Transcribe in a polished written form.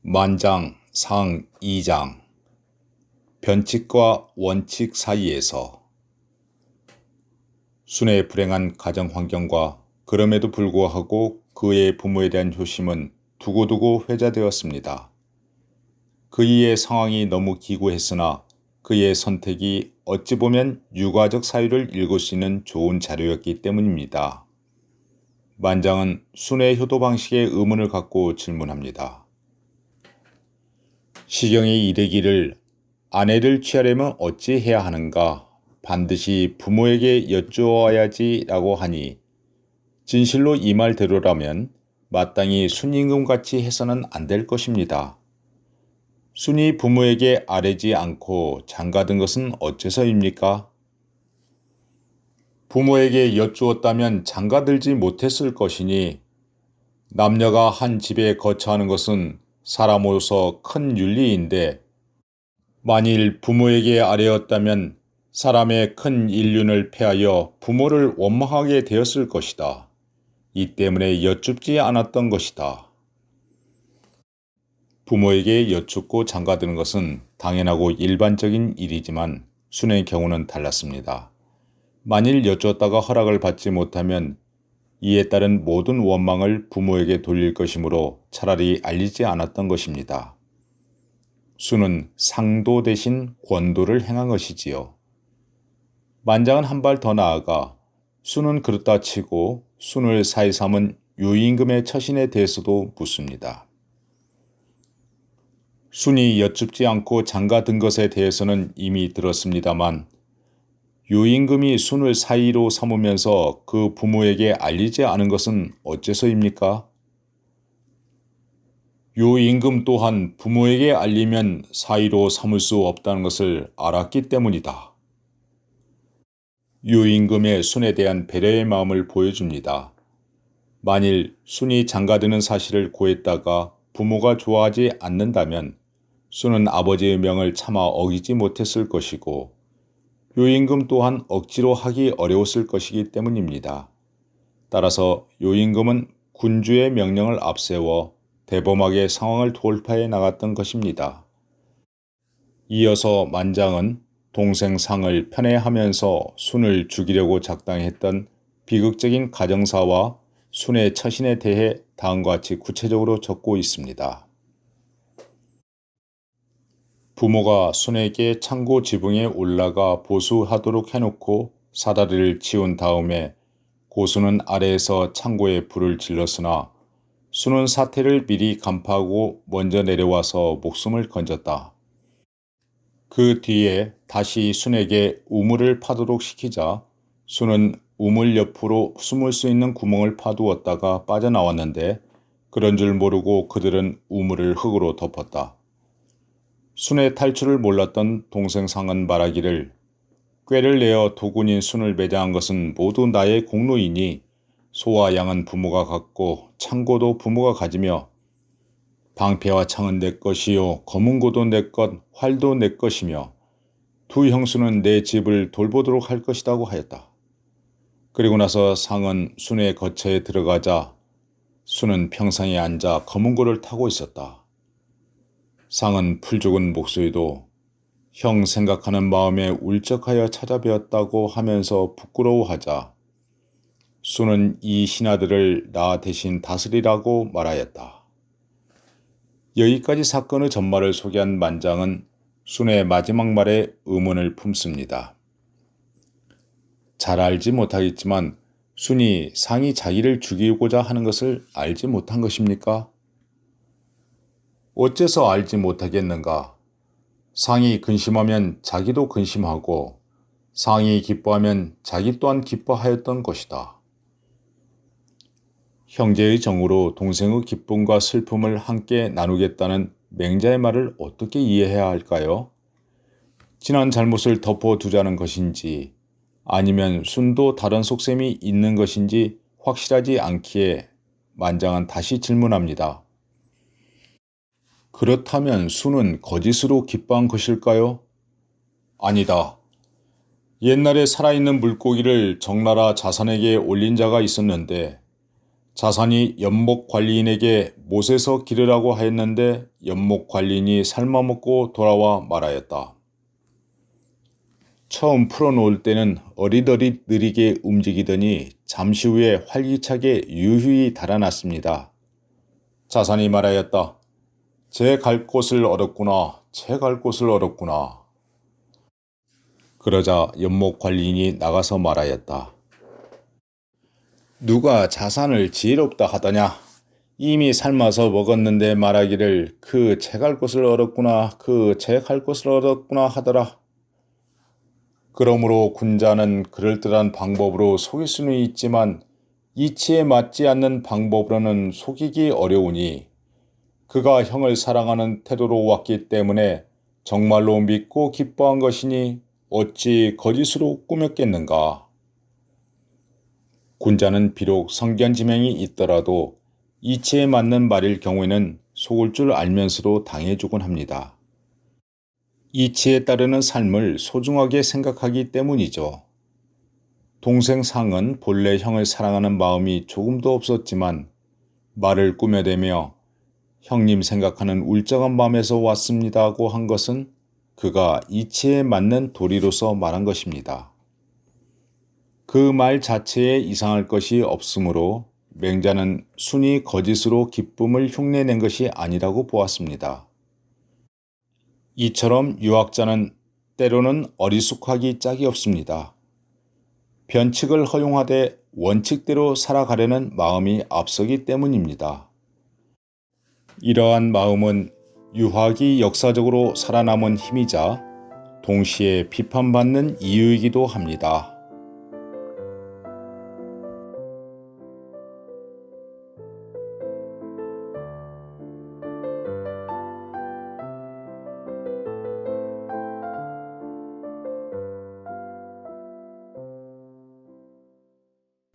만장 상 2장 변칙과 원칙 사이에서 순의 불행한 가정 환경과 그럼에도 불구하고 그의 부모에 대한 효심은 두고두고 회자되었습니다. 그의 상황이 너무 기구했으나 그의 선택이 어찌 보면 유가적 사유를 읽을 수 있는 좋은 자료였기 때문입니다. 만장은 순의 효도 방식에 의문을 갖고 질문합니다. 시경이 이르기를 아내를 취하려면 어찌 해야 하는가? 반드시 부모에게 여쭈어야지 라고 하니 진실로 이 말대로라면 마땅히 순임금같이 해서는 안 될 것입니다. 순이 부모에게 아뢰지 않고 장가든 것은 어째서입니까? 부모에게 여쭈었다면 장가들지 못했을 것이니 남녀가 한 집에 거처하는 것은 사람으로서 큰 윤리인데 만일 부모에게 아뢰었다면 사람의 큰 인륜을 패하여 부모를 원망하게 되었을 것이다. 이 때문에 여쭙지 않았던 것이다. 부모에게 여쭙고 장가드는 것은 당연하고 일반적인 일이지만 순의 경우는 달랐습니다. 만일 여쭈었다가 허락을 받지 못하면 이에 따른 모든 원망을 부모에게 돌릴 것이므로 차라리 알리지 않았던 것입니다. 순은 상도 대신 권도를 행한 것이지요. 만장은 한 발 더 나아가 순은 그렇다 치고 순을 사이 삼은 유임금의 처신에 대해서도 묻습니다. 순이 여쭙지 않고 장가든 것에 대해서는 이미 들었습니다만 유임금이 순을 사이로 삼으면서 그 부모에게 알리지 않은 것은 어째서입니까? 유임금 또한 부모에게 알리면 사이로 삼을 수 없다는 것을 알았기 때문이다. 유임금의 순에 대한 배려의 마음을 보여줍니다. 만일 순이 장가드는 사실을 고했다가 부모가 좋아하지 않는다면 순은 아버지의 명을 차마 어기지 못했을 것이고 유임금 또한 억지로 하기 어려웠을 것이기 때문입니다. 따라서 유임금은 군주의 명령을 앞세워 대범하게 상황을 돌파해 나갔던 것입니다. 이어서 만장은 동생 상을 편애하면서 순을 죽이려고 작당했던 비극적인 가정사와 순의 처신에 대해 다음과 같이 구체적으로 적고 있습니다. 부모가 순에게 창고 지붕에 올라가 보수하도록 해놓고 사다리를 치운 다음에 고수는 아래에서 창고에 불을 질렀으나 순은 사태를 미리 간파하고 먼저 내려와서 목숨을 건졌다. 그 뒤에 다시 순에게 우물을 파도록 시키자 순은 우물 옆으로 숨을 수 있는 구멍을 파두었다가 빠져나왔는데 그런 줄 모르고 그들은 우물을 흙으로 덮었다. 순의 탈출을 몰랐던 동생 상은 말하기를 꾀를 내어 도군인 순을 매장한 것은 모두 나의 공로이니 소와 양은 부모가 갖고 창고도 부모가 가지며 방패와 창은 내 것이요 검은고도 내 것, 활도 내 것이며 두 형수는 내 집을 돌보도록 할 것이라고 하였다. 그리고 나서 상은 순의 거처에 들어가자 순은 평상에 앉아 검은고를 타고 있었다. 상은 풀죽은 목소리도 형 생각하는 마음에 울적하여 찾아뵈었다고 하면서 부끄러워하자 순은 이 신하들을 나 대신 다스리라고 말하였다. 여기까지 사건의 전말을 소개한 만장은 순의 마지막 말에 의문을 품습니다. 잘 알지 못하겠지만 순이 상이 자기를 죽이고자 하는 것을 알지 못한 것입니까? 어째서 알지 못하겠는가? 상이 근심하면 자기도 근심하고 상이 기뻐하면 자기 또한 기뻐하였던 것이다. 형제의 정으로 동생의 기쁨과 슬픔을 함께 나누겠다는 맹자의 말을 어떻게 이해해야 할까요? 지난 잘못을 덮어두자는 것인지 아니면 순도 다른 속셈이 있는 것인지 확실하지 않기에 만장은 다시 질문합니다. 그렇다면 순은 거짓으로 기뻐한 것일까요? 아니다. 옛날에 살아있는 물고기를 적나라 자산에게 올린 자가 있었는데 자산이 연목 관리인에게 못에서 기르라고 하였는데 연목 관리인이 삶아먹고 돌아와 말하였다. 처음 풀어놓을 때는 어릿어릿 느리게 움직이더니 잠시 후에 활기차게 유유히 달아났습니다. 자산이 말하였다. 제 갈 곳을 얻었구나. 제 갈 곳을 얻었구나. 그러자 연목 관리인이 나가서 말하였다. 누가 자산을 지혜롭다 하더냐. 이미 삶아서 먹었는데 말하기를 그 제 갈 곳을 얻었구나. 그 제 갈 곳을 얻었구나 하더라. 그러므로 군자는 그럴듯한 방법으로 속일 수는 있지만 이치에 맞지 않는 방법으로는 속이기 어려우니 그가 형을 사랑하는 태도로 왔기 때문에 정말로 믿고 기뻐한 것이니 어찌 거짓으로 꾸몄겠는가. 군자는 비록 성견지명이 있더라도 이치에 맞는 말일 경우에는 속을 줄 알면서도 당해주곤 합니다. 이치에 따르는 삶을 소중하게 생각하기 때문이죠. 동생 상은 본래 형을 사랑하는 마음이 조금도 없었지만 말을 꾸며대며 형님 생각하는 울적한 마음에서 왔습니다고 한 것은 그가 이치에 맞는 도리로서 말한 것입니다. 그 말 자체에 이상할 것이 없으므로 맹자는 순히 거짓으로 기쁨을 흉내낸 것이 아니라고 보았습니다. 이처럼 유학자는 때로는 어리숙하기 짝이 없습니다. 변칙을 허용하되 원칙대로 살아가려는 마음이 앞서기 때문입니다. 이러한 마음은 유학이 역사적으로 살아남은 힘이자 동시에 비판받는 이유이기도 합니다.